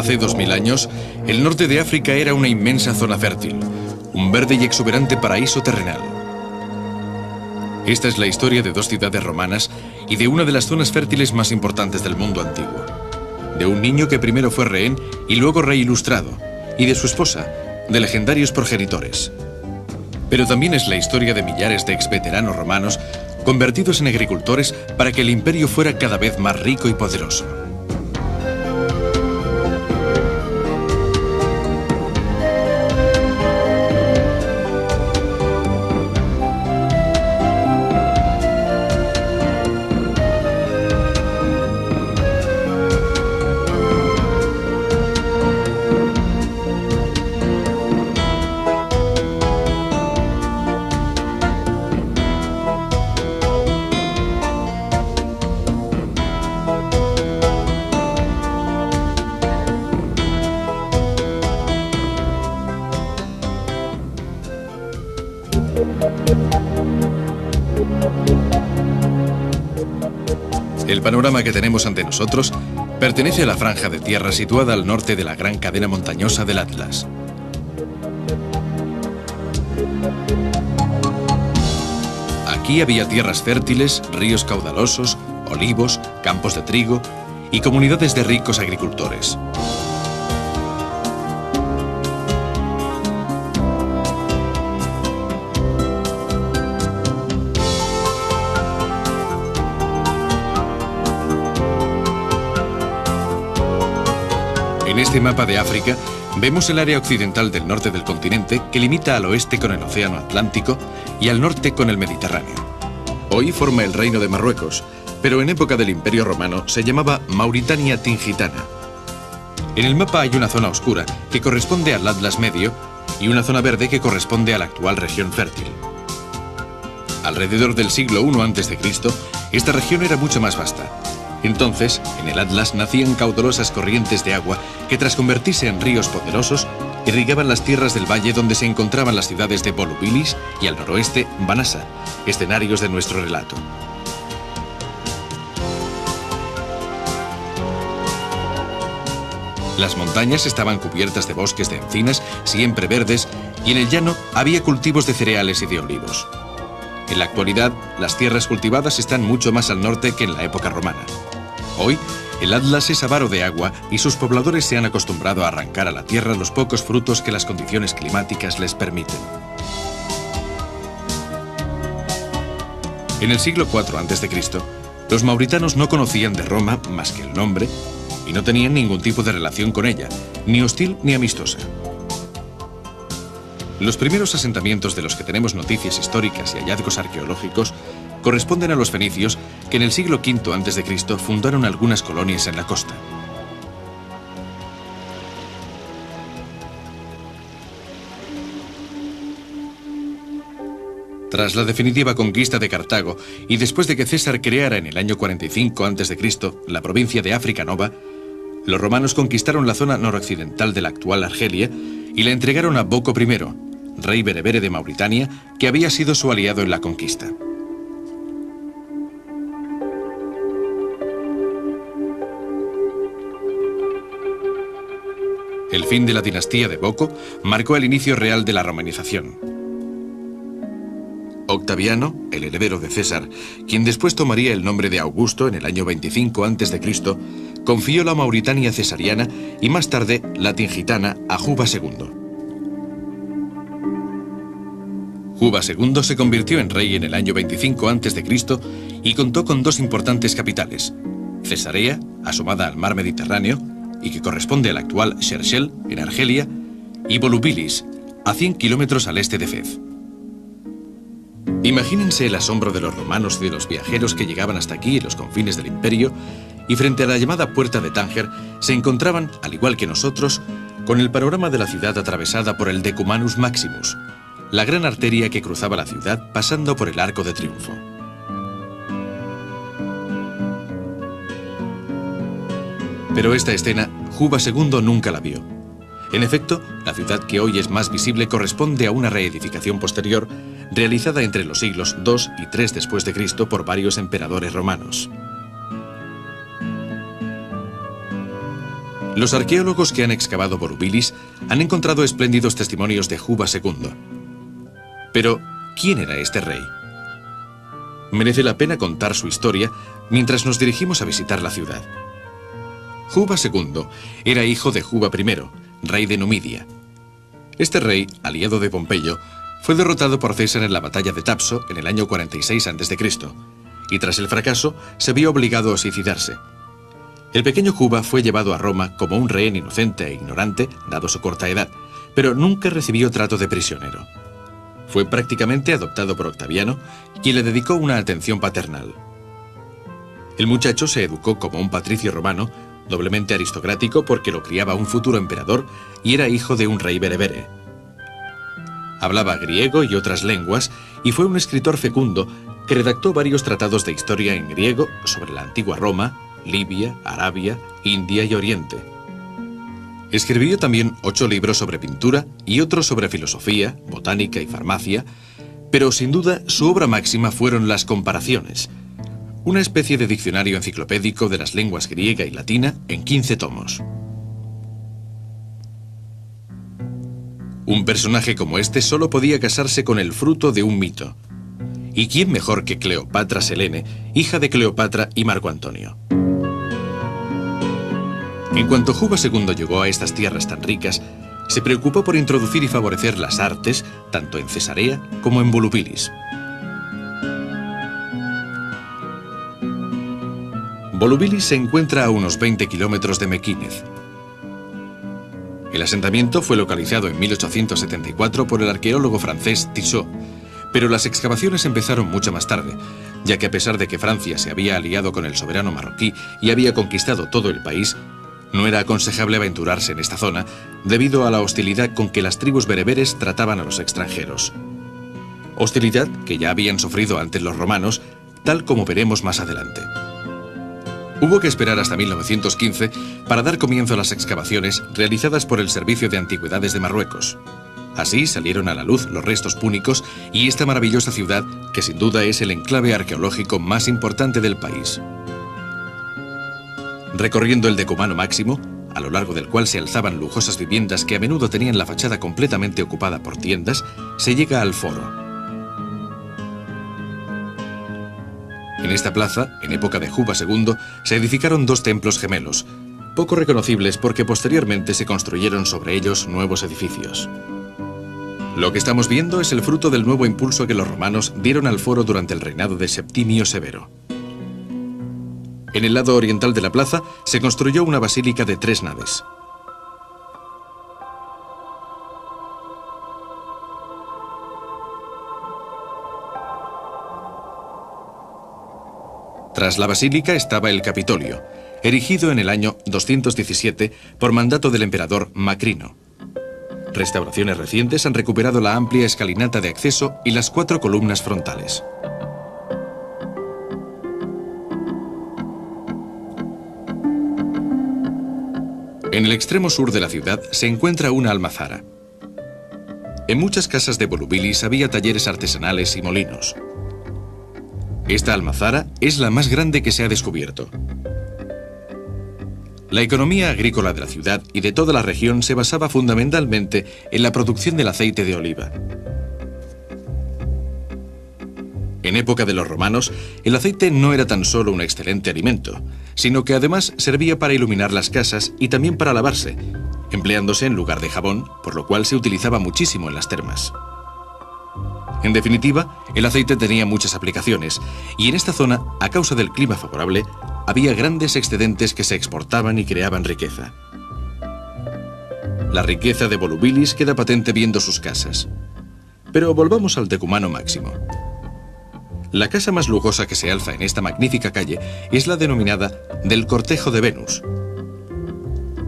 Hace 2000 años, el norte de África era una inmensa zona fértil, un verde y exuberante paraíso terrenal. Esta es la historia de dos ciudades romanas y de una de las zonas fértiles más importantes del mundo antiguo. De un niño que primero fue rehén y luego rey ilustrado, y de su esposa, de legendarios progenitores. Pero también es la historia de millares de exveteranos romanos convertidos en agricultores para que el imperio fuera cada vez más rico y poderoso. El panorama que tenemos ante nosotros pertenece a la franja de tierra situada al norte de la gran cadena montañosa del Atlas. Aquí había tierras fértiles, ríos caudalosos, olivos, campos de trigo y comunidades de ricos agricultores. En este mapa de África vemos el área occidental del norte del continente que limita al oeste con el Océano Atlántico y al norte con el Mediterráneo. Hoy forma el Reino de Marruecos, pero en época del Imperio Romano se llamaba Mauritania Tingitana. En el mapa hay una zona oscura que corresponde al Atlas Medio y una zona verde que corresponde a la actual región fértil. Alrededor del siglo I a.C., esta región era mucho más vasta. Entonces, en el Atlas nacían caudalosas corrientes de agua que, tras convertirse en ríos poderosos, irrigaban las tierras del valle donde se encontraban las ciudades de Volubilis y al noroeste Banasa, escenarios de nuestro relato. Las montañas estaban cubiertas de bosques de encinas, siempre verdes, y en el llano había cultivos de cereales y de olivos. En la actualidad, las tierras cultivadas están mucho más al norte que en la época romana. Hoy, el Atlas es avaro de agua y sus pobladores se han acostumbrado a arrancar a la tierra los pocos frutos que las condiciones climáticas les permiten. En el siglo IV a.C., los mauritanos no conocían de Roma más que el nombre y no tenían ningún tipo de relación con ella, ni hostil ni amistosa. Los primeros asentamientos de los que tenemos noticias históricas y hallazgos arqueológicos corresponden a los fenicios que en el siglo V a.C. fundaron algunas colonias en la costa. Tras la definitiva conquista de Cartago y después de que César creara en el año 45 a.C. la provincia de África Nova, los romanos conquistaron la zona noroccidental de la actual Argelia y la entregaron a Boco I, rey berebere de Mauritania, que había sido su aliado en la conquista. El fin de la dinastía de Boco marcó el inicio real de la romanización. Octaviano, el heredero de César, quien después tomaría el nombre de Augusto en el año 25 a.C., confió la Mauritania cesariana y más tarde la tingitana a Juba II. Juba II se convirtió en rey en el año 25 a.C. y contó con dos importantes capitales: Cesarea, asomada al mar Mediterráneo, y que corresponde al actual Shershel, en Argelia, y Volubilis, a 100 kilómetros al este de Fez. Imagínense el asombro de los romanos y de los viajeros que llegaban hasta aquí en los confines del imperio y frente a la llamada puerta de Tánger se encontraban, al igual que nosotros, con el panorama de la ciudad atravesada por el Decumanus Maximus, la gran arteria que cruzaba la ciudad pasando por el Arco de Triunfo. Pero esta escena, Juba II nunca la vio. En efecto, la ciudad que hoy es más visible corresponde a una reedificación posterior realizada entre los siglos II y III después de Cristo por varios emperadores romanos. Los arqueólogos que han excavado Volubilis han encontrado espléndidos testimonios de Juba II. Pero, ¿quién era este rey? Merece la pena contar su historia mientras nos dirigimos a visitar la ciudad. Juba II era hijo de Juba I, rey de Numidia. Este rey, aliado de Pompeyo, fue derrotado por César en la batalla de Tapso en el año 46 a.C., y tras el fracaso se vio obligado a suicidarse. El pequeño Juba fue llevado a Roma como un rehén inocente e ignorante, dado su corta edad, pero nunca recibió trato de prisionero. Fue prácticamente adoptado por Octaviano, quien le dedicó una atención paternal. El muchacho se educó como un patricio romano, doblemente aristocrático porque lo criaba un futuro emperador y era hijo de un rey berebere. Hablaba griego y otras lenguas y fue un escritor fecundo que redactó varios tratados de historia en griego sobre la antigua Roma, Libia, Arabia, India y Oriente. Escribió también 8 libros sobre pintura y otros sobre filosofía, botánica y farmacia, pero sin duda su obra máxima fueron las comparaciones, una especie de diccionario enciclopédico de las lenguas griega y latina en 15 tomos. Un personaje como este solo podía casarse con el fruto de un mito. ¿Y quién mejor que Cleopatra Selene, hija de Cleopatra y Marco Antonio? En cuanto Juba II llegó a estas tierras tan ricas, se preocupó por introducir y favorecer las artes, tanto en Cesarea como en Volubilis. Volubilis se encuentra a unos 20 kilómetros de Mequínez. El asentamiento fue localizado en 1874 por el arqueólogo francés Tissot, pero las excavaciones empezaron mucho más tarde, ya que a pesar de que Francia se había aliado con el soberano marroquí y había conquistado todo el país, no era aconsejable aventurarse en esta zona debido a la hostilidad con que las tribus bereberes trataban a los extranjeros. Hostilidad que ya habían sufrido antes los romanos, tal como veremos más adelante. Hubo que esperar hasta 1915 para dar comienzo a las excavaciones realizadas por el Servicio de Antigüedades de Marruecos. Así salieron a la luz los restos púnicos y esta maravillosa ciudad, que sin duda es el enclave arqueológico más importante del país. Recorriendo el decumano máximo, a lo largo del cual se alzaban lujosas viviendas que a menudo tenían la fachada completamente ocupada por tiendas, se llega al foro. En esta plaza, en época de Juba II, se edificaron 2 templos gemelos, poco reconocibles porque posteriormente se construyeron sobre ellos nuevos edificios. Lo que estamos viendo es el fruto del nuevo impulso que los romanos dieron al foro durante el reinado de Septimio Severo. En el lado oriental de la plaza se construyó una basílica de 3 naves. Tras la basílica estaba el Capitolio, erigido en el año 217 por mandato del emperador Macrino. Restauraciones recientes han recuperado la amplia escalinata de acceso y las 4 columnas frontales. En el extremo sur de la ciudad se encuentra una almazara. En muchas casas de Volubilis había talleres artesanales y molinos. Esta almazara es la más grande que se ha descubierto. La economía agrícola de la ciudad y de toda la región se basaba fundamentalmente en la producción del aceite de oliva. En época de los romanos, el aceite no era tan solo un excelente alimento, sino que además servía para iluminar las casas y también para lavarse, empleándose en lugar de jabón, por lo cual se utilizaba muchísimo en las termas. En definitiva, el aceite tenía muchas aplicaciones, y en esta zona, a causa del clima favorable, había grandes excedentes que se exportaban y creaban riqueza. La riqueza de Volubilis queda patente viendo sus casas. Pero volvamos al decumano máximo. La casa más lujosa que se alza en esta magnífica calle es la denominada del Cortejo de Venus.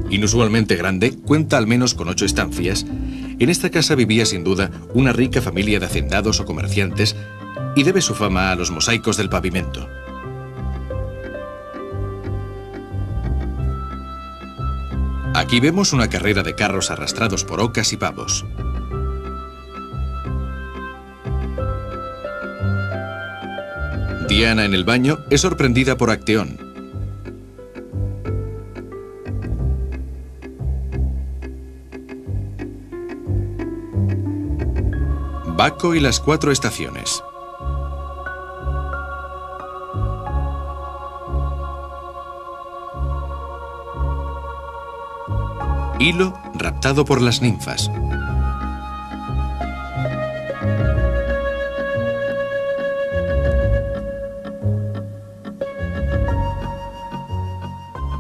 Inusualmente grande, cuenta al menos con 8 estancias. En esta casa vivía sin duda una rica familia de hacendados o comerciantes y debe su fama a los mosaicos del pavimento. Aquí vemos una carrera de carros arrastrados por ocas y pavos. Diana en el baño es sorprendida por Acteón. Baco y las 4 estaciones. Hilo raptado por las ninfas.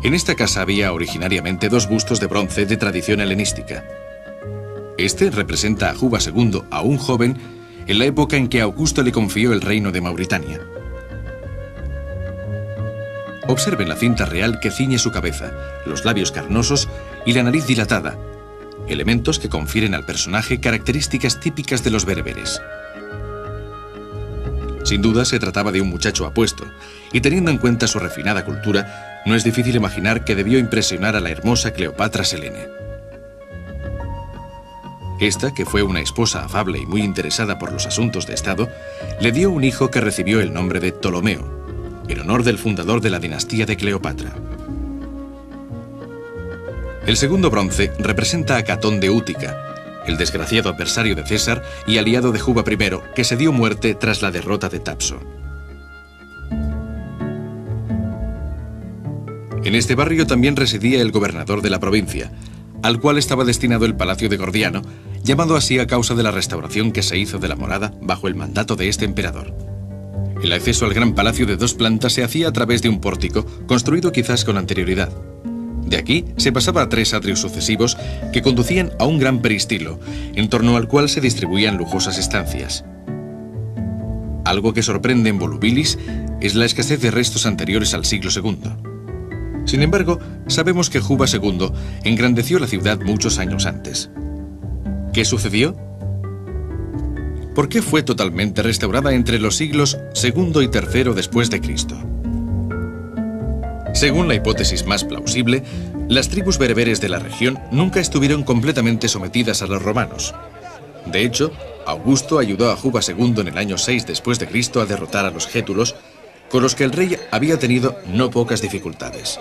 En esta casa había originariamente 2 bustos de bronce de tradición helenística. Este representa a Juba II, aún joven, en la época en que Augusto le confió el reino de Mauritania. Observen la cinta real que ciñe su cabeza, los labios carnosos y la nariz dilatada, elementos que confieren al personaje características típicas de los bereberes. Sin duda se trataba de un muchacho apuesto, y teniendo en cuenta su refinada cultura, no es difícil imaginar que debió impresionar a la hermosa Cleopatra Selene. Esta, que fue una esposa afable y muy interesada por los asuntos de Estado, le dio un hijo que recibió el nombre de Ptolomeo, en honor del fundador de la dinastía de Cleopatra. El segundo bronce representa a Catón de Útica, el desgraciado adversario de César y aliado de Juba I, que se dio muerte tras la derrota de Tapso. En este barrio también residía el gobernador de la provincia, al cual estaba destinado el Palacio de Gordiano, llamado así a causa de la restauración que se hizo de la morada bajo el mandato de este emperador. El acceso al gran palacio de 2 plantas se hacía a través de un pórtico, construido quizás con anterioridad. De aquí se pasaba a 3 atrios sucesivos que conducían a un gran peristilo, en torno al cual se distribuían lujosas estancias. Algo que sorprende en Volubilis es la escasez de restos anteriores al siglo II. Sin embargo, sabemos que Juba II engrandeció la ciudad muchos años antes. ¿Qué sucedió? ¿Por qué fue totalmente restaurada entre los siglos II y III después de Cristo? Según la hipótesis más plausible, las tribus bereberes de la región nunca estuvieron completamente sometidas a los romanos. De hecho, Augusto ayudó a Juba II en el año 6 después de Cristo a derrotar a los gétulos, con los que el rey había tenido no pocas dificultades.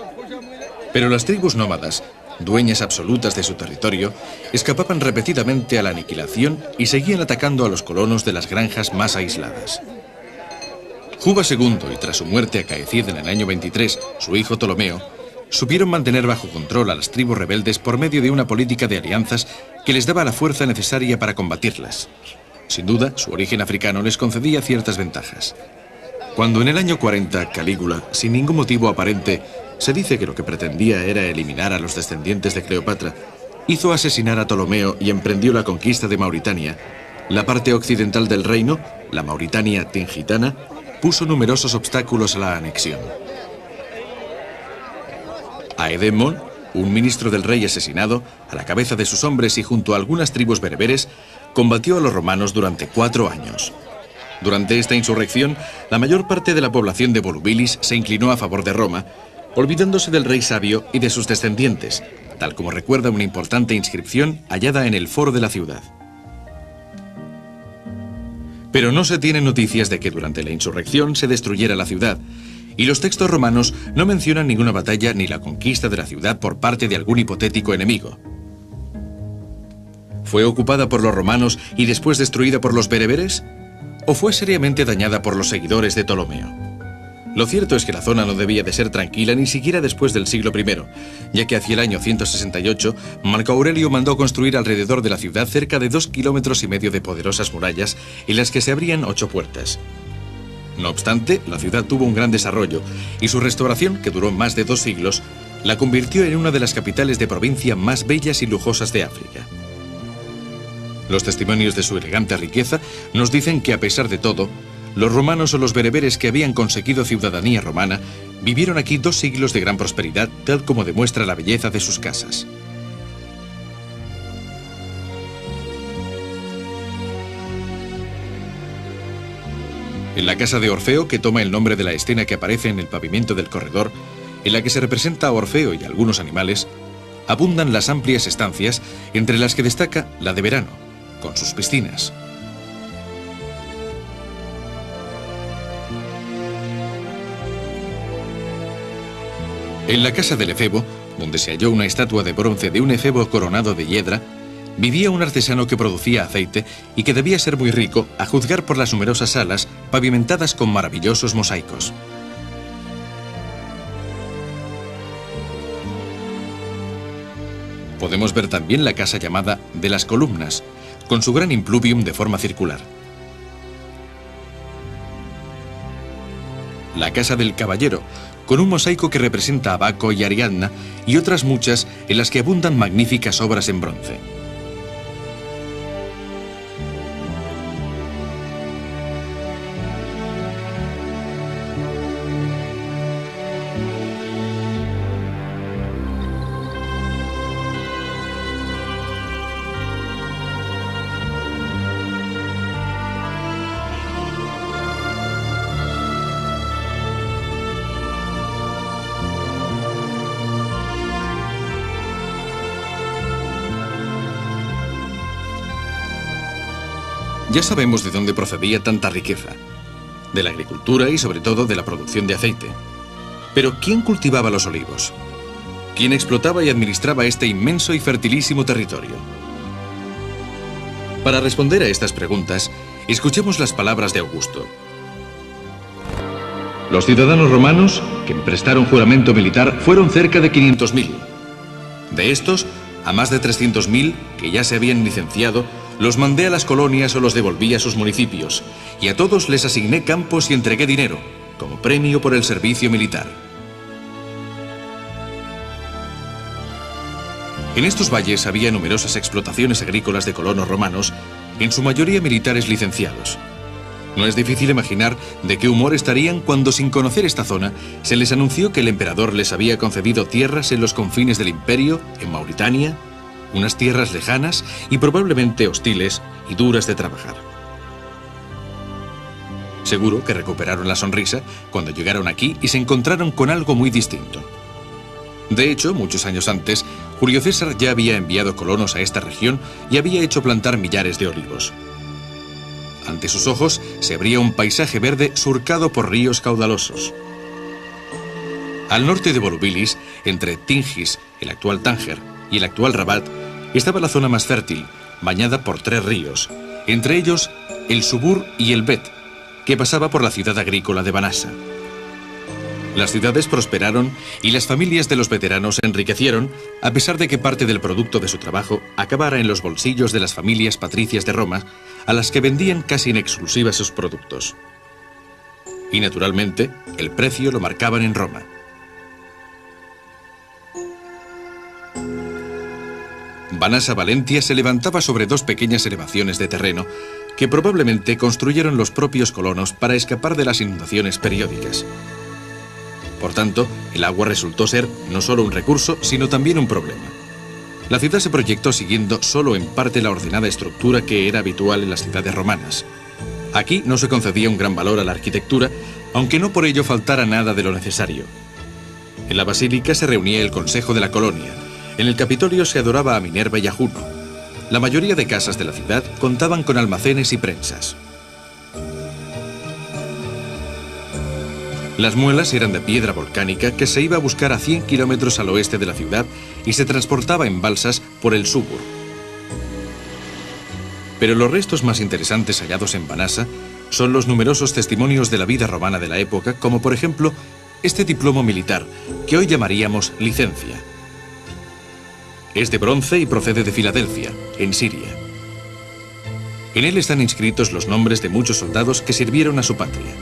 Pero las tribus nómadas, dueñas absolutas de su territorio, escapaban repetidamente a la aniquilación y seguían atacando a los colonos de las granjas más aisladas. Juba II, y tras su muerte acaecida en el año 23, su hijo Ptolomeo, supieron mantener bajo control a las tribus rebeldes por medio de una política de alianzas que les daba la fuerza necesaria para combatirlas. Sin duda, su origen africano les concedía ciertas ventajas. Cuando en el año 40 Calígula, sin ningún motivo aparente, se dice que lo que pretendía era eliminar a los descendientes de Cleopatra, hizo asesinar a Ptolomeo y emprendió la conquista de Mauritania, la parte occidental del reino, la Mauritania tingitana, puso numerosos obstáculos a la anexión. Aedemon, un ministro del rey asesinado, a la cabeza de sus hombres y junto a algunas tribus bereberes, combatió a los romanos durante 4 años. Durante esta insurrección, la mayor parte de la población de Volubilis se inclinó a favor de Roma, olvidándose del rey sabio y de sus descendientes, tal como recuerda una importante inscripción hallada en el foro de la ciudad. Pero no se tienen noticias de que durante la insurrección se destruyera la ciudad, y los textos romanos no mencionan ninguna batalla ni la conquista de la ciudad por parte de algún hipotético enemigo. ¿Fue ocupada por los romanos y después destruida por los bereberes? ¿O fue seriamente dañada por los seguidores de Ptolomeo? Lo cierto es que la zona no debía de ser tranquila ni siquiera después del siglo I, ya que hacia el año 168 Marco Aurelio mandó construir alrededor de la ciudad cerca de 2,5 kilómetros de poderosas murallas en las que se abrían 8 puertas. No obstante, la ciudad tuvo un gran desarrollo y su restauración, que duró más de 2 siglos, la convirtió en una de las capitales de provincia más bellas y lujosas de África. Los testimonios de su elegante riqueza nos dicen que, a pesar de todo, los romanos o los bereberes que habían conseguido ciudadanía romana vivieron aquí 2 siglos de gran prosperidad, tal como demuestra la belleza de sus casas. En la casa de Orfeo, que toma el nombre de la escena que aparece en el pavimento del corredor, en la que se representa a Orfeo y algunos animales, abundan las amplias estancias, entre las que destaca la de verano, con sus piscinas. En la casa del efebo, donde se halló una estatua de bronce de un efebo coronado de hiedra, vivía un artesano que producía aceite y que debía ser muy rico, a juzgar por las numerosas salas pavimentadas con maravillosos mosaicos. Podemos ver también la casa llamada de las columnas, con su gran impluvium de forma circular. La casa del caballero, con un mosaico que representa a Baco y Ariadna, y otras muchas en las que abundan magníficas obras en bronce. Ya sabemos de dónde procedía tanta riqueza, de la agricultura y sobre todo de la producción de aceite. Pero ¿quién cultivaba los olivos? ¿Quién explotaba y administraba este inmenso y fertilísimo territorio? Para responder a estas preguntas, escuchemos las palabras de Augusto. Los ciudadanos romanos que prestaron juramento militar fueron cerca de 500.000. De estos, a más de 300.000 que ya se habían licenciado, los mandé a las colonias o los devolví a sus municipios, y a todos les asigné campos y entregué dinero, como premio por el servicio militar. En estos valles había numerosas explotaciones agrícolas de colonos romanos, en su mayoría militares licenciados. No es difícil imaginar de qué humor estarían cuando, sin conocer esta zona, se les anunció que el emperador les había concedido tierras en los confines del imperio, en Mauritania, unas tierras lejanas y probablemente hostiles y duras de trabajar. Seguro que recuperaron la sonrisa cuando llegaron aquí y se encontraron con algo muy distinto. De hecho, muchos años antes, Julio César ya había enviado colonos a esta región y había hecho plantar millares de olivos. Ante sus ojos se abría un paisaje verde surcado por ríos caudalosos. Al norte de Volubilis, entre Tingis, el actual Tánger, y el actual Rabat, estaba la zona más fértil, bañada por 3 ríos, entre ellos el Subur y el Bet, que pasaba por la ciudad agrícola de Banasa. Las ciudades prosperaron y las familias de los veteranos se enriquecieron, a pesar de que parte del producto de su trabajo acabara en los bolsillos de las familias patricias de Roma, a las que vendían casi en exclusiva sus productos. Y naturalmente, el precio lo marcaban en Roma. Banasa Valentia se levantaba sobre 2 pequeñas elevaciones de terreno que probablemente construyeron los propios colonos para escapar de las inundaciones periódicas. Por tanto, el agua resultó ser no solo un recurso, sino también un problema. La ciudad se proyectó siguiendo solo en parte la ordenada estructura que era habitual en las ciudades romanas. Aquí no se concedía un gran valor a la arquitectura, aunque no por ello faltara nada de lo necesario. En la basílica se reunía el consejo de la colonia. En el Capitolio se adoraba a Minerva y a Juno. La mayoría de casas de la ciudad contaban con almacenes y prensas. Las muelas eran de piedra volcánica que se iba a buscar a 100 kilómetros al oeste de la ciudad y se transportaba en balsas por el Subur. Pero los restos más interesantes hallados en Banasa son los numerosos testimonios de la vida romana de la época, como por ejemplo este diplomo militar, que hoy llamaríamos licencia. Es de bronce y procede de Filadelfia, en Siria. En él están inscritos los nombres de muchos soldados que sirvieron a su patria.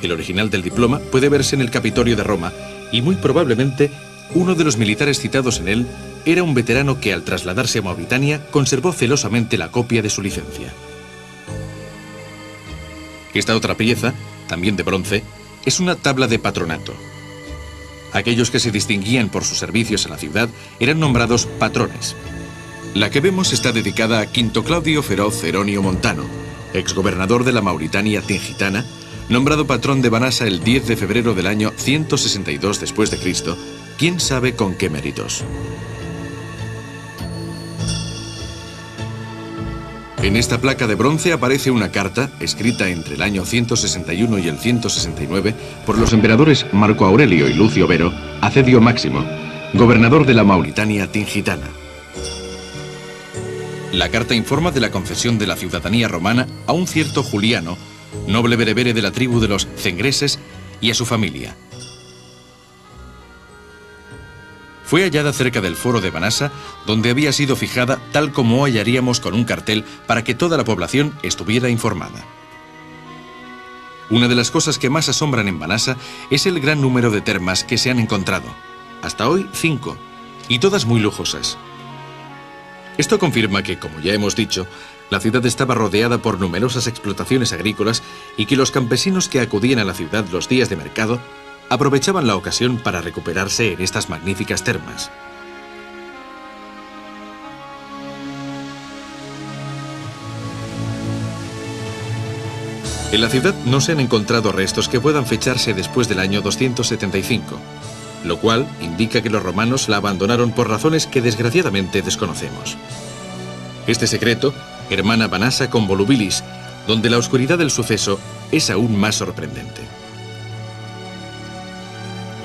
El original del diploma puede verse en el Capitolio de Roma y muy probablemente uno de los militares citados en él era un veterano que al trasladarse a Mauritania conservó celosamente la copia de su licencia. Esta otra pieza, también de bronce, es una tabla de patronato. Aquellos que se distinguían por sus servicios a la ciudad eran nombrados patrones. La que vemos está dedicada a Quinto Claudio Feroz Ceronio Montano, exgobernador de la Mauritania Tingitana, nombrado patrón de Banasa el 10 de febrero del año 162 después de Cristo, quién sabe con qué méritos. En esta placa de bronce aparece una carta, escrita entre el año 161 y el 169, por los emperadores Marco Aurelio y Lucio Vero, a Cedio Máximo, gobernador de la Mauritania Tingitana. La carta informa de la concesión de la ciudadanía romana a un cierto Juliano, noble berebere de la tribu de los cengreses, y a su familia. Fue hallada cerca del foro de Banasa, donde había sido fijada tal como hallaríamos con un cartel para que toda la población estuviera informada. Una de las cosas que más asombran en Banasa es el gran número de termas que se han encontrado. Hasta hoy 5, y todas muy lujosas. Esto confirma que, como ya hemos dicho, la ciudad estaba rodeada por numerosas explotaciones agrícolas y que los campesinos que acudían a la ciudad los días de mercado aprovechaban la ocasión para recuperarse en estas magníficas termas. En la ciudad no se han encontrado restos que puedan fecharse después del año 275, lo cual indica que los romanos la abandonaron por razones que desgraciadamente desconocemos. Este secreto hermana Banasa con Volubilis, donde la oscuridad del suceso es aún más sorprendente.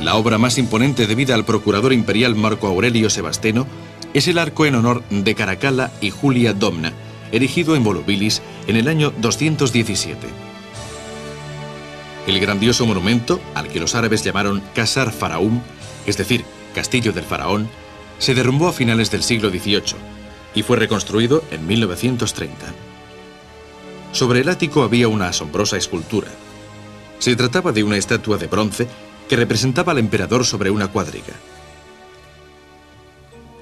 La obra más imponente debida al procurador imperial Marco Aurelio Sebasteno es el arco en honor de Caracalla y Julia Domna, erigido en Volubilis en el año 217. El grandioso monumento, al que los árabes llamaron Qasr Faraum, es decir, Castillo del Faraón, se derrumbó a finales del siglo XVIII y fue reconstruido en 1930. Sobre el ático había una asombrosa escultura. Se trataba de una estatua de bronce que representaba al emperador sobre una cuadriga.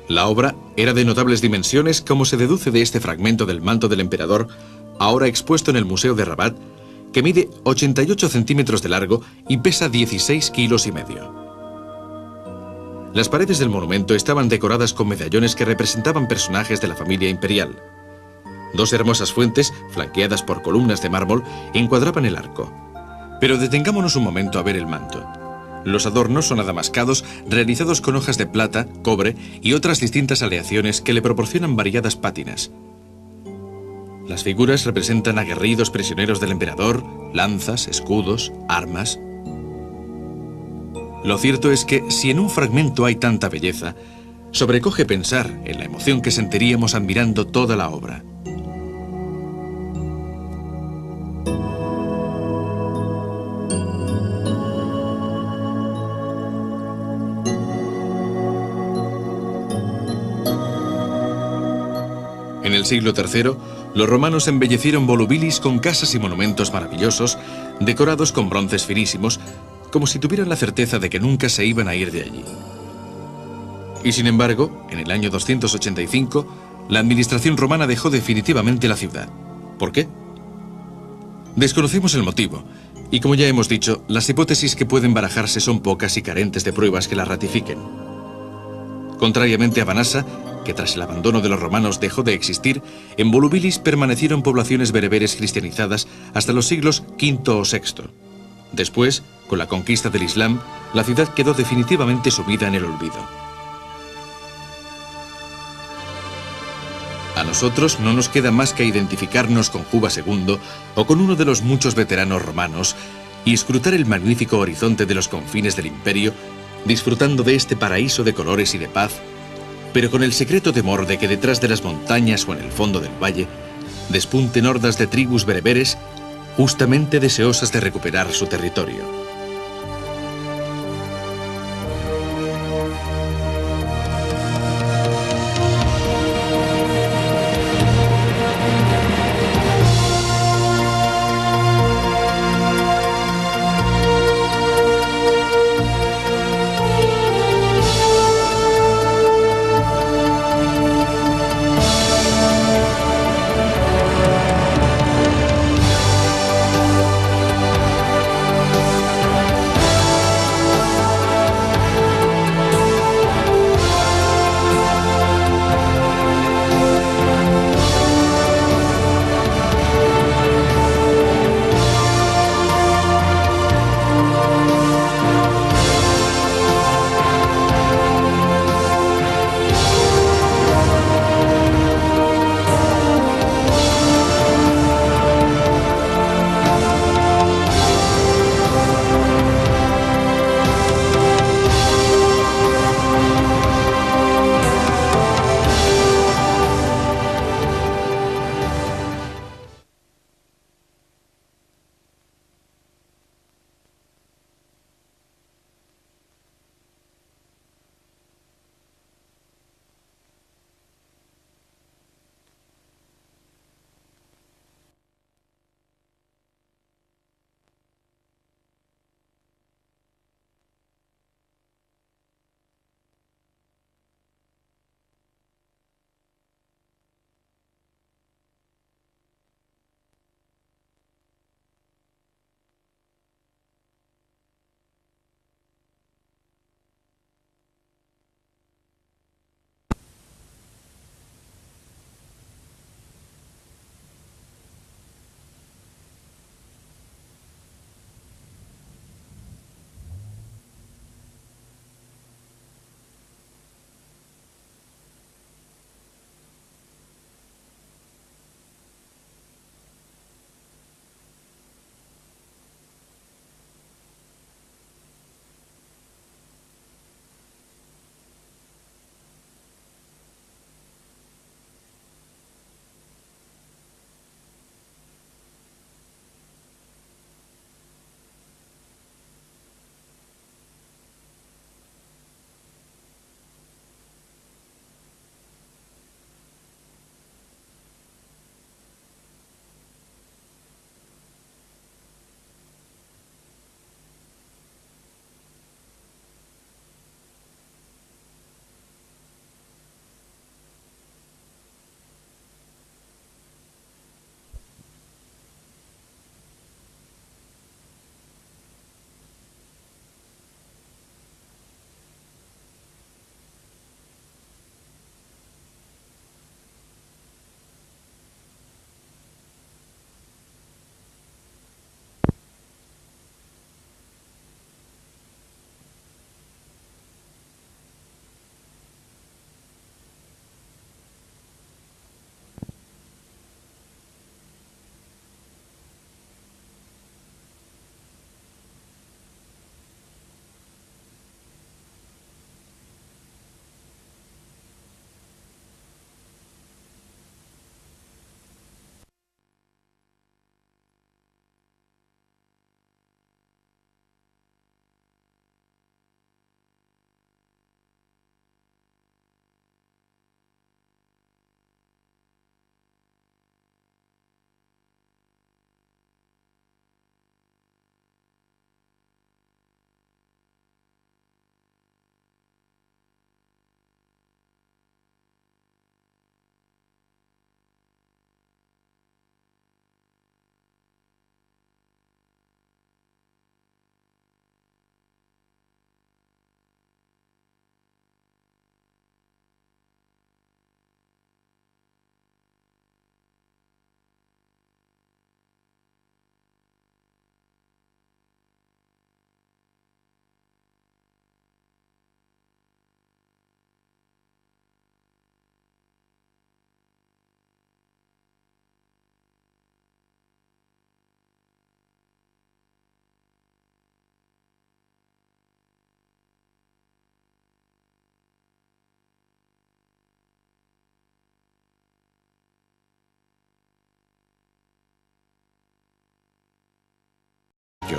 La obra era de notables dimensiones, como se deduce de este fragmento del manto del emperador, ahora expuesto en el Museo de Rabat, que mide 88 centímetros de largo y pesa 16,5 kilos. Las paredes del monumento estaban decoradas con medallones que representaban personajes de la familia imperial. 2 hermosas fuentes, flanqueadas por columnas de mármol, encuadraban el arco. Pero detengámonos un momento a ver el manto. Los adornos son adamascados, realizados con hojas de plata, cobre y otras distintas aleaciones que le proporcionan variadas pátinas. Las figuras representan aguerridos prisioneros del emperador, lanzas, escudos, armas. Lo cierto es que, si en un fragmento hay tanta belleza, sobrecoge pensar en la emoción que sentiríamos admirando toda la obra. En el siglo III, los romanos embellecieron Volubilis con casas y monumentos maravillosos, decorados con bronces finísimos, como si tuvieran la certeza de que nunca se iban a ir de allí. Y sin embargo, en el año 285, la administración romana dejó definitivamente la ciudad. ¿Por qué? Desconocemos el motivo, y como ya hemos dicho, las hipótesis que pueden barajarse son pocas y carentes de pruebas que las ratifiquen. Contrariamente a Banasa, que tras el abandono de los romanos dejó de existir, en Volubilis permanecieron poblaciones bereberes cristianizadas hasta los siglos V o VI. Después, con la conquista del Islam, la ciudad quedó definitivamente sumida en el olvido. A nosotros no nos queda más que identificarnos con Juba II o con uno de los muchos veteranos romanos y escrutar el magnífico horizonte de los confines del imperio, disfrutando de este paraíso de colores y de paz, pero con el secreto temor de que detrás de las montañas o en el fondo del valle despunten hordas de tribus bereberes justamente deseosas de recuperar su territorio.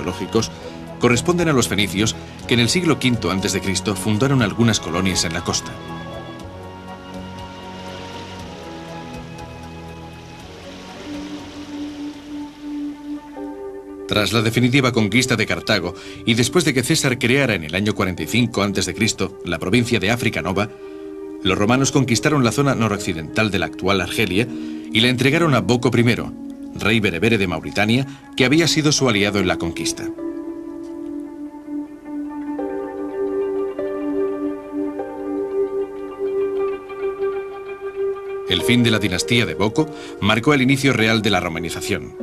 arqueológicos corresponden a los fenicios que en el siglo V a.C. fundaron algunas colonias en la costa. Tras la definitiva conquista de Cartago y después de que César creara en el año 45 a.C. la provincia de África Nova, los romanos conquistaron la zona noroccidental de la actual Argelia y la entregaron a Boco I, rey berebere de Mauritania, que había sido su aliado en la conquista. El fin de la dinastía de Boco marcó el inicio real de la romanización.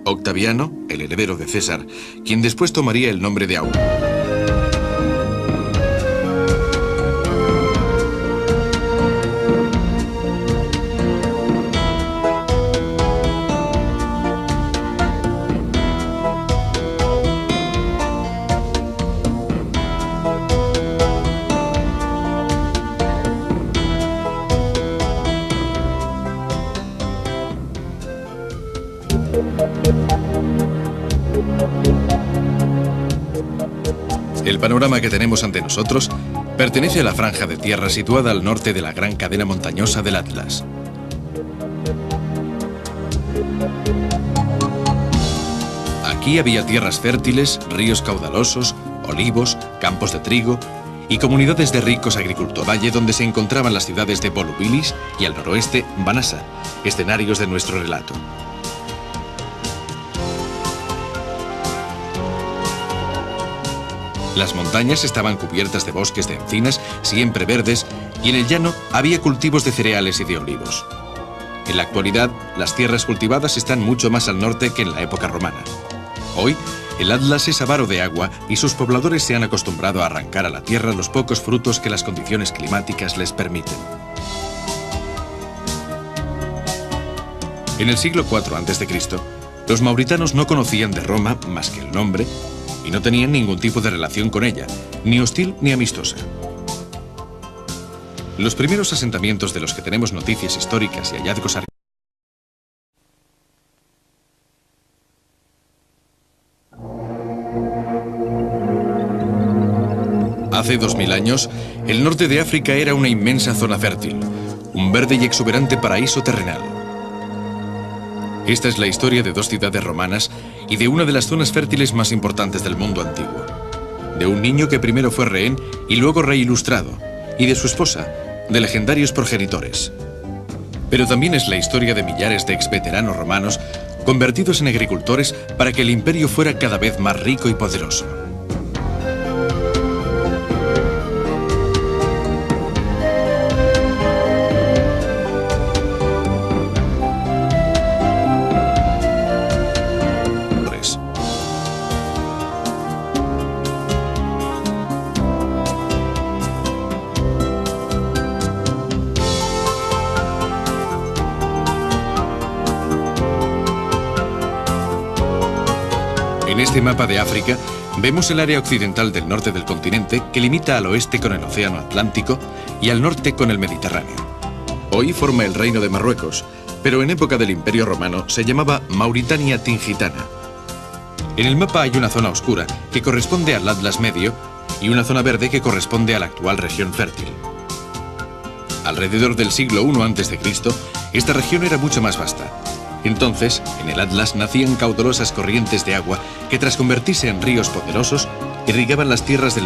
Octaviano, el heredero de César, quien después tomaría el nombre de Augusto. El panorama que tenemos ante nosotros pertenece a la franja de tierra situada al norte de la gran cadena montañosa del Atlas. Aquí había tierras fértiles, ríos caudalosos, olivos, campos de trigo y comunidades de ricos agricultores. Valle donde se encontraban las ciudades de Volubilis y al noroeste Banasa, escenarios de nuestro relato. Las montañas estaban cubiertas de bosques de encinas, siempre verdes, y en el llano había cultivos de cereales y de olivos. En la actualidad, las tierras cultivadas están mucho más al norte que en la época romana. Hoy, el Atlas es avaro de agua y sus pobladores se han acostumbrado a arrancar a la tierra los pocos frutos que las condiciones climáticas les permiten. En el siglo IV a.C., los mauritanos no conocían de Roma más que el nombre y no tenían ningún tipo de relación con ella, ni hostil ni amistosa. Los primeros asentamientos de los que tenemos noticias históricas y hallazgos arqueológicos. Hace 2000 años, el norte de África era una inmensa zona fértil, un verde y exuberante paraíso terrenal. Esta es la historia de dos ciudades romanas y de una de las zonas fértiles más importantes del mundo antiguo. De un niño que primero fue rehén y luego rey ilustrado, y de su esposa, de legendarios progenitores. Pero también es la historia de millares de exveteranos romanos convertidos en agricultores para que el imperio fuera cada vez más rico y poderoso. En este mapa de África vemos el área occidental del norte del continente que limita al oeste con el Océano Atlántico y al norte con el Mediterráneo. Hoy forma el Reino de Marruecos, pero en época del Imperio Romano se llamaba Mauritania Tingitana. En el mapa hay una zona oscura que corresponde al Atlas Medio y una zona verde que corresponde a la actual región fértil. Alrededor del siglo I a.C., esta región era mucho más vasta. Entonces, en el Atlas nacían caudalosas corrientes de agua que, tras convertirse en ríos poderosos, irrigaban las tierras del